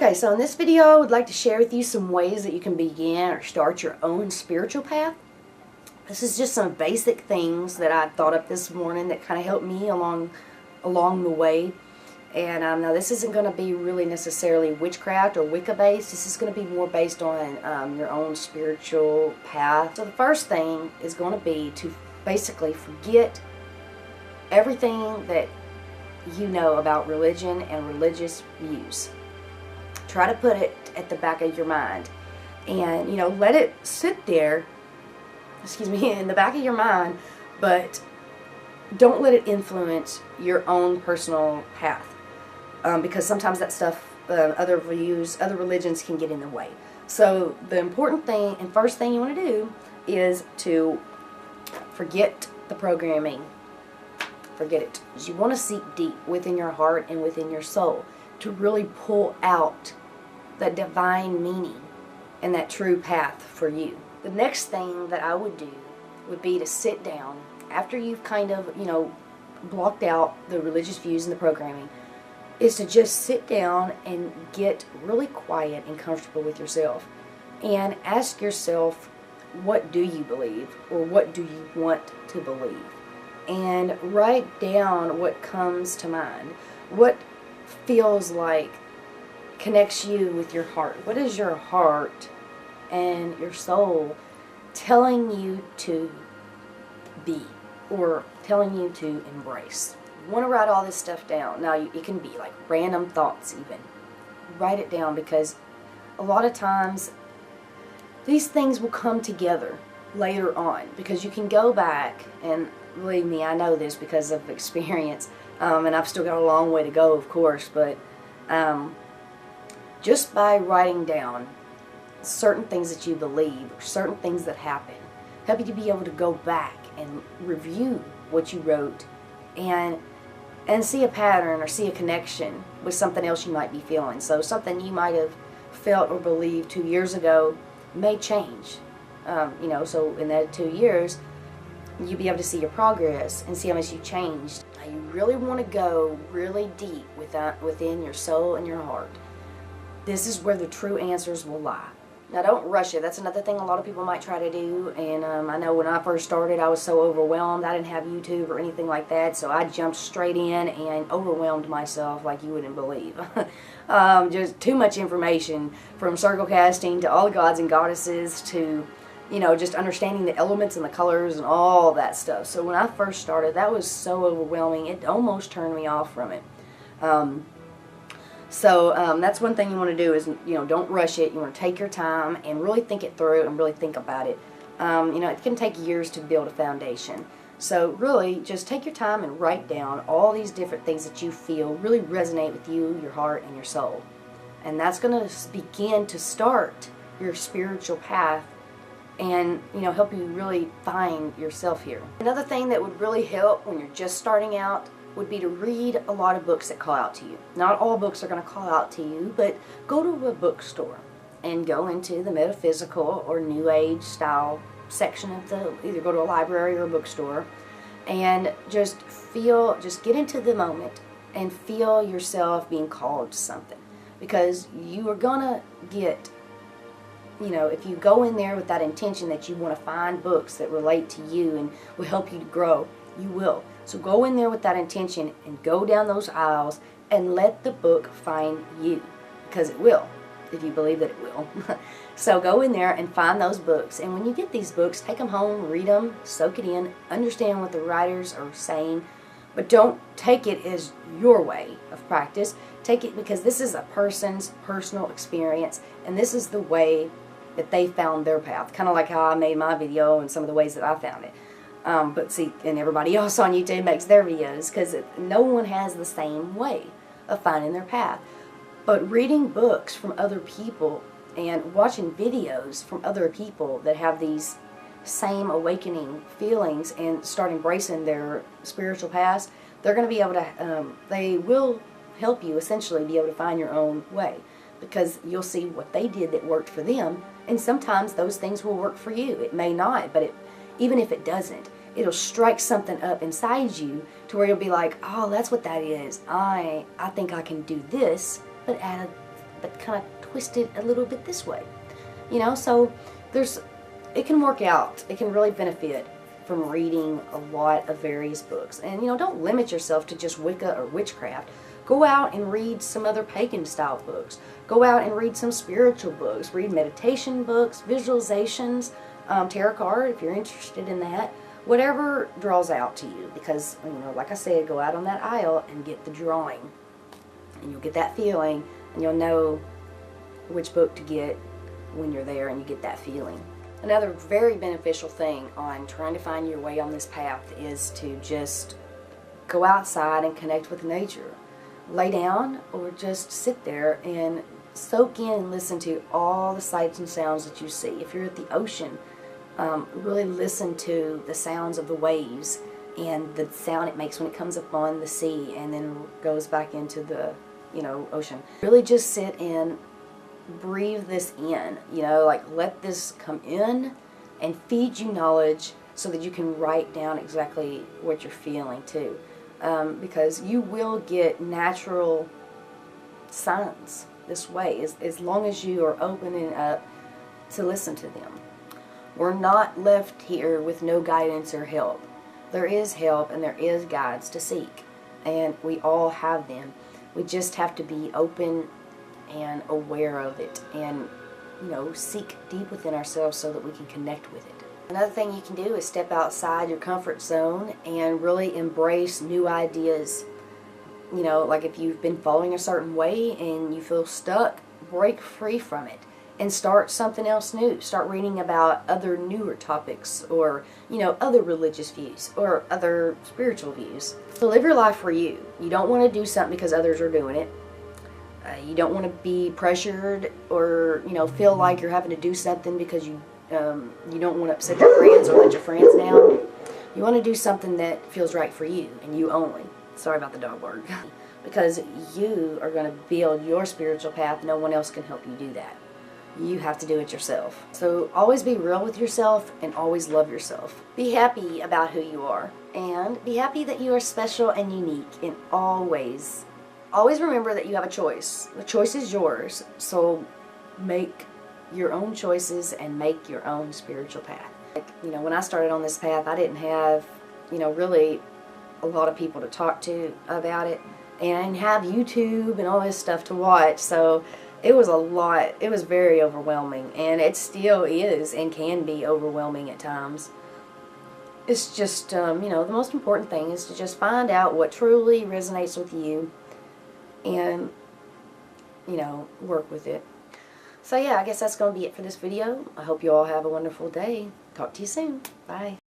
Okay, so in this video I would like to share with you some ways that you can begin or start your own spiritual path. This is just some basic things that I thought up this morning that kind of helped me along the way. And now this isn't going to be really necessarily witchcraft or Wicca based. This is going to be more based on your own spiritual path. So the first thing is going to be to basically forget everything that you know about religion and religious views. Try to put it at the back of your mind, and let it sit there, in the back of your mind, but don't let it influence your own personal path, because sometimes that stuff, other views, other religions can get in the way. So the important thing and first thing you want to do is to forget the programming. Forget it. You want to seek deep within your heart and within your soul to really pull out that divine meaning and that true path for you. The next thing that I would do would be to sit down after you've kind of, blocked out the religious views and the programming, is to just sit down and get really quiet and comfortable with yourself and ask yourself, what do you believe, or what do you want to believe? And write down what comes to mind. What feels like connects you with your heart? What is your heart and your soul telling you to be, or telling you to embrace? You want to write all this stuff down. Now, it can be like random thoughts even. Write it down, because a lot of times these things will come together later on, because you can go back, and believe me, I know this because of experience, and I've still got a long way to go, of course, but just by writing down certain things that you believe, or certain things that happen, help you to be able to go back and review what you wrote and see a pattern or see a connection with something else you might be feeling. So something you might have felt or believed 2 years ago may change. So in that 2 years, you'll be able to see your progress and see how much you changed. Now, you really want to go really deep within your soul and your heart. This is where the true answers will lie. Now, don't rush it. That's another thing a lot of people might try to do. And I know when I first started, I was so overwhelmed. I didn't have YouTube or anything like that, so I jumped straight in and overwhelmed myself like you wouldn't believe. Just too much information, from circle casting to all the gods and goddesses to just understanding the elements and the colors and all that stuff. So when I first started, that was so overwhelming, it almost turned me off from it. That's one thing you want to do is, don't rush it. You want to take your time and really think it through and really think about it. It can take years to build a foundation. So really, just take your time and write down all these different things that you feel really resonate with you, your heart, and your soul. And that's going to begin to start your spiritual path and help you really find yourself here. Another thing that would really help when you're just starting out would be to read a lot of books that call out to you. Not all books are going to call out to you, but go to a bookstore and go into the metaphysical or new age style section of either go to a library or a bookstore, and just get into the moment and feel yourself being called to something, because you are going to get, if you go in there with that intention that you want to find books that relate to you and will help you to grow, you will. So go in there with that intention and go down those aisles and let the book find you, because it will, if you believe that it will. So go in there and find those books, and when you get these books, take them home, read them, soak it in, understand what the writers are saying, but don't take it as your way of practice. Take it because this is a person's personal experience, and this is the way that they found their path, kind of like how I made my video and some of the ways that I found it. But see, and everybody else on YouTube makes their videos, because no one has the same way of finding their path. But reading books from other people and watching videos from other people that have these same awakening feelings and start embracing their spiritual paths, they're going to be able to, they will help you essentially be able to find your own way, because you'll see what they did that worked for them, and sometimes those things will work for you. It may not, but even if it doesn't, it'll strike something up inside you to where you'll be like, oh, that's what that is. I think I can do this, but at a but kind of twisted a little bit this way. You know, so it can work out. It can really benefit from reading a lot of various books. And, you know, don't limit yourself to just Wicca or witchcraft. Go out and read some other pagan style books. Go out and read some spiritual books. Read meditation books, visualizations, tarot card if you're interested in that. Whatever draws out to you, because, you know, like I said, go out on that aisle and get the drawing. And you'll get that feeling, and you'll know which book to get when you're there and you get that feeling. Another very beneficial thing on trying to find your way on this path is to just go outside and connect with nature. Lay down or just sit there and soak in and listen to all the sights and sounds that you see. If you're at the ocean, really listen to the sounds of the waves and the sound it makes when it comes up on the sea and then goes back into the, you know, ocean. Really just sit and breathe this in, you know, like let this come in and feed you knowledge so that you can write down exactly what you're feeling too. Because you will get natural signs this way as long as you are opening up to listen to them. We're not left here with no guidance or help. There is help and there is guides to seek, and we all have them. We just have to be open and aware of it and, you know, seek deep within ourselves so that we can connect with it. Another thing you can do is step outside your comfort zone and really embrace new ideas. You know, like if you've been following a certain way and you feel stuck, break free from it and start something else new. Start reading about other newer topics, or, you know, other religious views or other spiritual views. So live your life for you. You don't want to do something because others are doing it. You don't want to be pressured or, you know, feel like you're having to do something because you don't want to upset your friends or let your friends down. You want to do something that feels right for you and you only. Sorry about the dog bark. Because you are going to build your spiritual path. No one else can help you do that. You have to do it yourself. So always be real with yourself and always love yourself. Be happy about who you are and be happy that you are special and unique in all ways. Always remember that you have a choice. The choice is yours. So make your own choices and make your own spiritual path. Like, you know, when I started on this path, I didn't have, you know, really a lot of people to talk to about it, and I didn't have YouTube and all this stuff to watch, so it was a lot. It was very overwhelming, and it still is and can be overwhelming at times. It's just, you know, the most important thing is to just find out what truly resonates with you and, you know, work with it. So yeah, I guess that's going to be it for this video. I hope you all have a wonderful day. Talk to you soon. Bye.